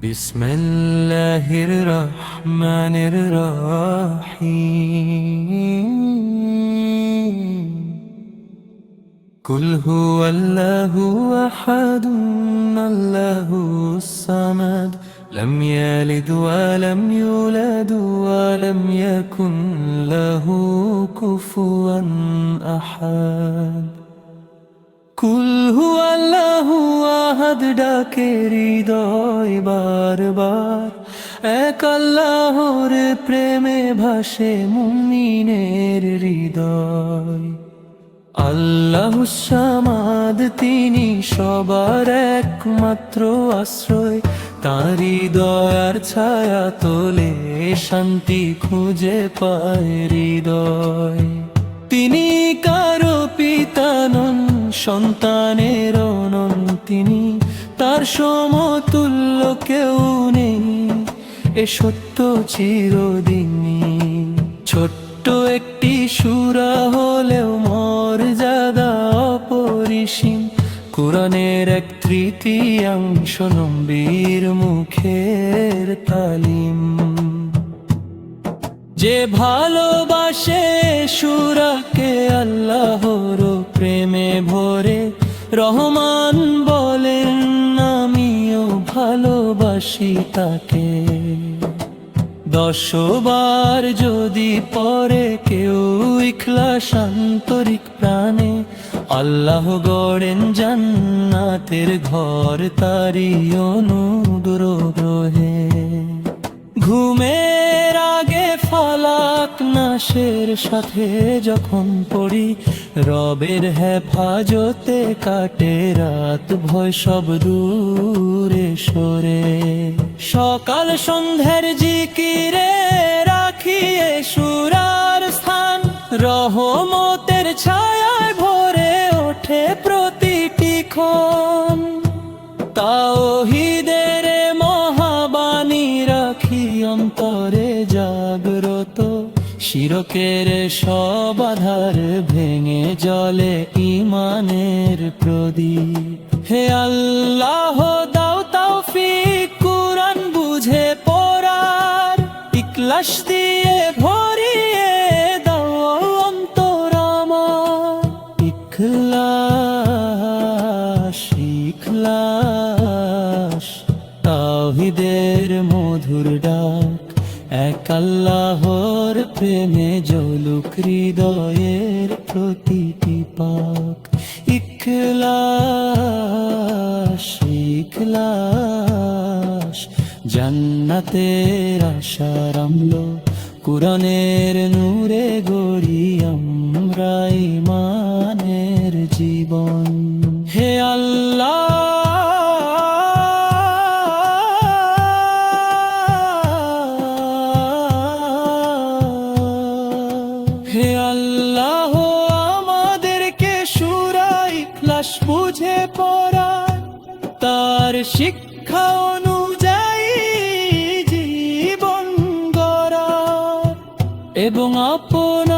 বিসমিল্লাহির রহমানির রহিম। কুল হুয়াল্লাহু আহাদুন আল্লাহুস সামাদ লাম ইয়ালিদ ওয়া লাম ইউলাদ ওয়া লাম ইয়াকুন লাহু কুফুয়ান আহাদ। কুল হুয়াল্লাহু আহাদ ডাকে হৃদয় বারবার, এক আল্লাহর প্রেমে ভাসে মুমিনের হৃদয়। আল্লাহুস সামাদ তিনি সবার একমাত্র আশ্রয়, তাঁরই দয়ার ছায়া তোলে শান্তি খুঁজে পায় হৃদয়। তিনি কারো পিতা নন, সন্তানের নন তিনি, তার সমতুল্য কেউ নেই, এ সত্য চিরদিনই। ছোট্ট একটি সূরা হলেও মর্যাদা অপরিসীম, কুরআনের এক তৃতীয়াংশ নবীর মুখের তালিম। যে ভালোবাসে সূরাকে আল্লাহর প্রেমে ভরে, রহমান বলেন আমিও ভালোবাসি তাকে। 10 বার যদি পড়ে কেউ ইখলাস আন্তরিক প্রাণে, আল্লাহ গড়েন জান্নাতের ঘর তারি অনুগ্রহে। ঘুমের আগে ফালাক নাসের সাথে যখন পড়ি, রবের হেফাজতে কাটে রাত ভয় সব দূরে সরে। সকাল সন্ধ্যার জিকিরে রাখিয়ে সূরার স্থান, রহমতের ছায়ায় ভরে ওঠে প্রতিটি ক্ষণ। তাওহীদের মহাবাণী রাখি অন্তরে জাগ্রত, শিরকের সব আধার ভেঙে জ্বলে ঈমানের প্রদীপ। হে আল্লাহ দাও তৌফিক কুরআন বুঝে পড়ার, ইখলাস দিয়ে ভরিয়ে দাও অন্তর আমার। ইখলাস ইখলাস তাওহীদের মধুর ডাক, এক আল্লাহর প্রেমে জ্বলুক হৃদয়ের প্রতিটি পাক। ইখলাস ইখলাস জান্নাতের আশার আমলো, কুরআনের নূরে গড়ি আমরা ঈমানের জীবন। হে আল্লাহ হে আল্লাহ আমাদেরকে সূরা ইখলাস বুঝে পড়ার, তার শিক্ষা অনুযায়ী জীবন গড়ার এবং আপন